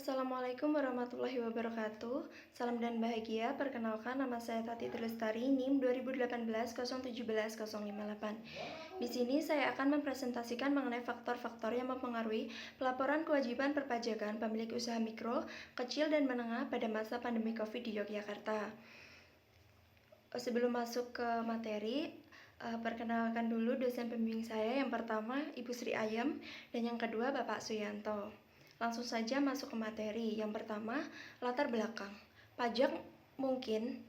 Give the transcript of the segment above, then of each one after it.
Assalamualaikum warahmatullahi wabarakatuh. Salam dan bahagia. Perkenalkan, nama saya Tati Lestari, NIM 2018-017-058. Di sini saya akan mempresentasikan mengenai faktor-faktor yang mempengaruhi pelaporan kewajiban perpajakan pemilik usaha mikro, kecil, dan menengah pada masa pandemi COVID di Yogyakarta. Sebelum masuk ke materi, perkenalkan dulu dosen pembimbing saya. Yang pertama, Ibu Sri Ayam, dan yang kedua, Bapak Suyanto. Langsung saja masuk ke materi. Yang pertama, latar belakang. Pajak mungkin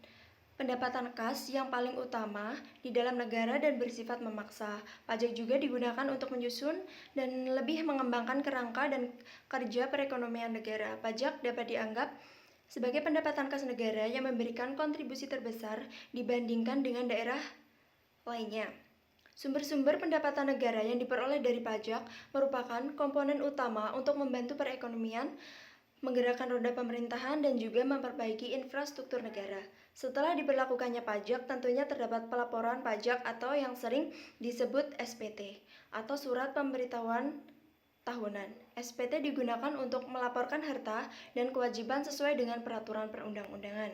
pendapatan kas yang paling utama di dalam negara dan bersifat memaksa. Pajak juga digunakan untuk menyusun dan lebih mengembangkan kerangka dan kerja perekonomian negara. Pajak dapat dianggap sebagai pendapatan kas negara yang memberikan kontribusi terbesar dibandingkan dengan daerah lainnya. Sumber-sumber pendapatan negara yang diperoleh dari pajak merupakan komponen utama untuk membantu perekonomian, menggerakkan roda pemerintahan, dan juga memperbaiki infrastruktur negara. Setelah diberlakukannya pajak, tentunya terdapat pelaporan pajak atau yang sering disebut SPT atau Surat Pemberitahuan Tahunan. SPT digunakan untuk melaporkan harta dan kewajiban sesuai dengan peraturan perundang-undangan.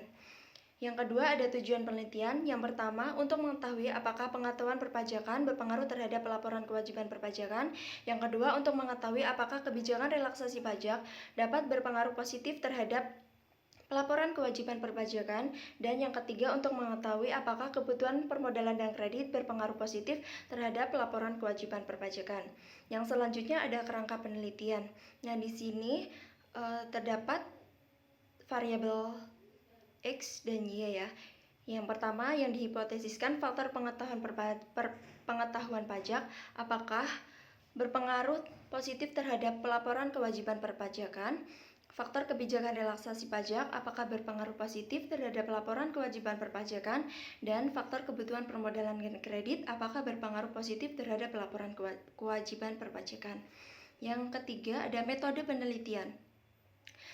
Yang kedua, ada tujuan penelitian. Yang pertama, untuk mengetahui apakah pengetahuan perpajakan berpengaruh terhadap pelaporan kewajiban perpajakan. Yang kedua, untuk mengetahui apakah kebijakan relaksasi pajak dapat berpengaruh positif terhadap pelaporan kewajiban perpajakan. Dan yang ketiga, untuk mengetahui apakah kebutuhan permodalan dan kredit berpengaruh positif terhadap pelaporan kewajiban perpajakan. Yang selanjutnya ada kerangka penelitian. Nah, di sini terdapat variabel X dan Y ya. Yang pertama, yang dihipotesiskan faktor pengetahuan pajak apakah berpengaruh positif terhadap pelaporan kewajiban perpajakan. Faktor kebijakan relaksasi pajak apakah berpengaruh positif terhadap laporan kewajiban perpajakan, dan faktor kebutuhan permodalan dan kredit apakah berpengaruh positif terhadap laporan kewajiban perpajakan. Yang ketiga, ada metode penelitian.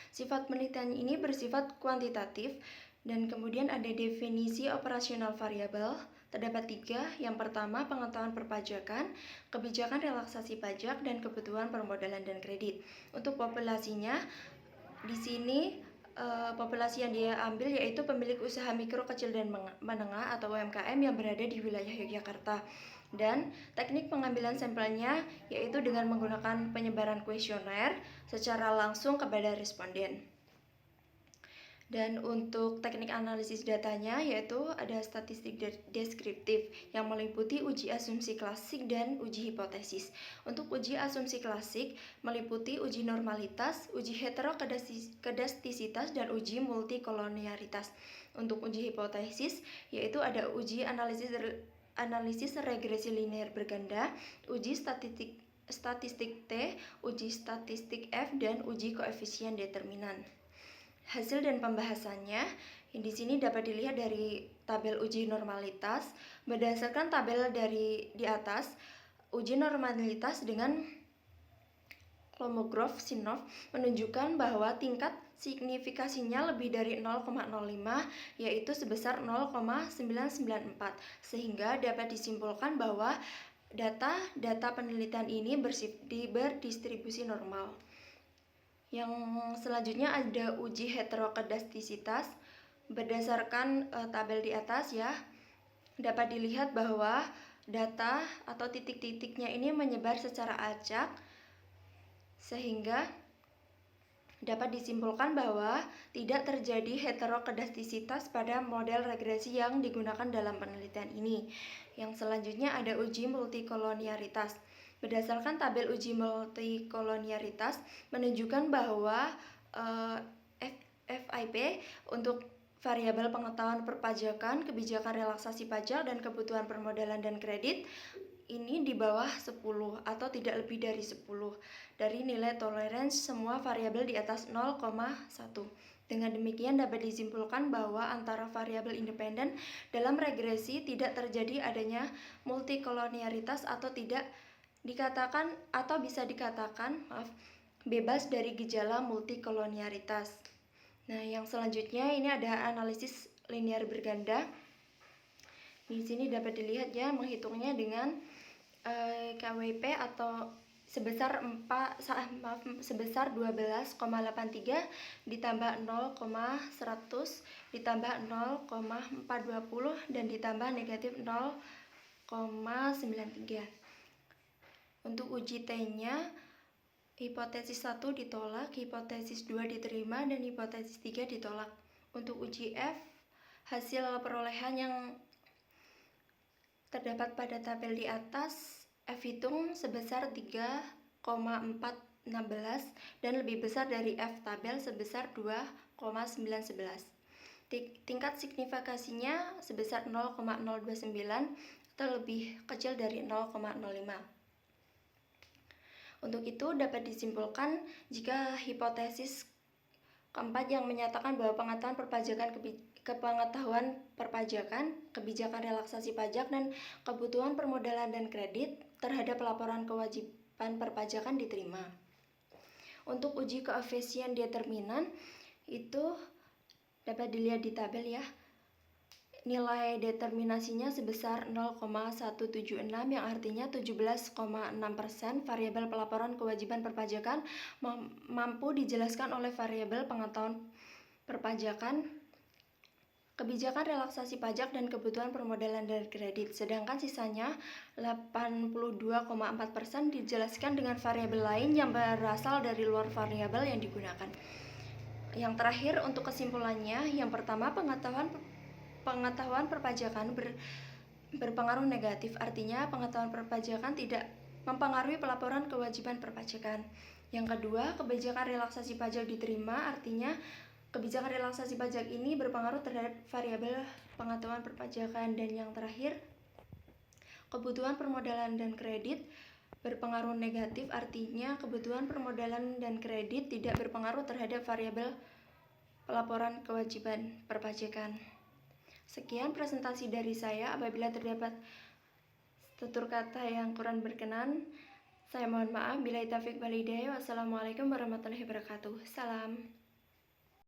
Sifat penelitian ini bersifat kuantitatif, dan kemudian ada definisi operasional variabel. Terdapat 3. Yang pertama, pengetahuan perpajakan, kebijakan relaksasi pajak, dan kebutuhan permodalan dan kredit. Untuk populasinya, di sini populasi yang dia ambil yaitu pemilik usaha mikro, kecil, dan menengah atau UMKM yang berada di wilayah Yogyakarta. Dan teknik pengambilan sampelnya yaitu dengan menggunakan penyebaran kuesioner secara langsung kepada responden. Dan untuk teknik analisis datanya yaitu ada statistik deskriptif yang meliputi uji asumsi klasik dan uji hipotesis. Untuk uji asumsi klasik meliputi uji normalitas, uji heterokedastisitas, dan uji multikolonialitas. Untuk uji hipotesis yaitu ada uji analisis regresi linear berganda, uji statistik T, uji statistik F, dan uji koefisien determinan. Hasil dan pembahasannya di sini dapat dilihat dari tabel uji normalitas. Berdasarkan tabel dari di atas, uji normalitas dengan Kolmogorov-Sinov menunjukkan bahwa tingkat signifikasinya lebih dari 0,05 yaitu sebesar 0,994, sehingga dapat disimpulkan bahwa data penelitian ini berdistribusi normal. Yang selanjutnya ada uji heterokedastisitas. Berdasarkan tabel di atas ya, dapat dilihat bahwa data atau titik-titiknya ini menyebar secara acak, sehingga dapat disimpulkan bahwa tidak terjadi heterokedastisitas pada model regresi yang digunakan dalam penelitian ini. Yang selanjutnya ada uji multikolonialitas. Berdasarkan tabel uji multikolonialitas menunjukkan bahwa FIP untuk variabel pengetahuan perpajakan, kebijakan relaksasi pajak, dan kebutuhan permodalan dan kredit ini di bawah 10 atau tidak lebih dari 10 dari nilai toleransi semua variabel di atas 0,1. Dengan demikian dapat disimpulkan bahwa antara variabel independen dalam regresi tidak terjadi adanya multikolonialitas atau tidak dikatakan atau bisa dikatakan bebas dari gejala multikolonialitas. Nah, yang selanjutnya ini ada analisis linear berganda. Di sini dapat dilihat ya, menghitungnya dengan KWP atau sebesar 12,83 ditambah 0,100 ditambah 0,420 dan ditambah negatif 0,93. Untuk uji T-nya, hipotesis 1 ditolak, hipotesis 2 diterima, dan hipotesis 3 ditolak. Untuk uji F, hasil perolehan yang terdapat pada tabel di atas, F hitung sebesar 3,416 dan lebih besar dari F tabel sebesar 2,911. Tingkat signifikasinya sebesar 0,029 atau lebih kecil dari 0,05. Untuk itu dapat disimpulkan jika hipotesis keempat yang menyatakan bahwa pengetahuan perpajakan, kebijakan relaksasi pajak, dan kebutuhan permodalan dan kredit terhadap laporan kewajiban perpajakan diterima. Untuk uji koefisien determinan itu dapat dilihat di tabel ya. Nilai determinasinya sebesar 0,176 yang artinya 17,6% variabel pelaporan kewajiban perpajakan mampu dijelaskan oleh variabel pengetahuan perpajakan, kebijakan relaksasi pajak, dan kebutuhan permodalan dan kredit. Sedangkan sisanya 82,4% dijelaskan dengan variabel lain yang berasal dari luar variabel yang digunakan. Yang terakhir untuk kesimpulannya, yang pertama pengetahuan perpajakan berpengaruh negatif, artinya pengetahuan perpajakan tidak mempengaruhi pelaporan kewajiban perpajakan. Yang kedua, kebijakan relaksasi pajak diterima, artinya kebijakan relaksasi pajak ini berpengaruh terhadap variabel pengetahuan perpajakan. Dan yang terakhir, kebutuhan permodalan dan kredit berpengaruh negatif, artinya kebutuhan permodalan dan kredit tidak berpengaruh terhadap variabel pelaporan kewajiban perpajakan. Sekian presentasi dari saya. Apabila terdapat tutur kata yang kurang berkenan, saya mohon maaf. Billahi taufiq wal hidayah. Wassalamualaikum warahmatullahi wabarakatuh. Salam.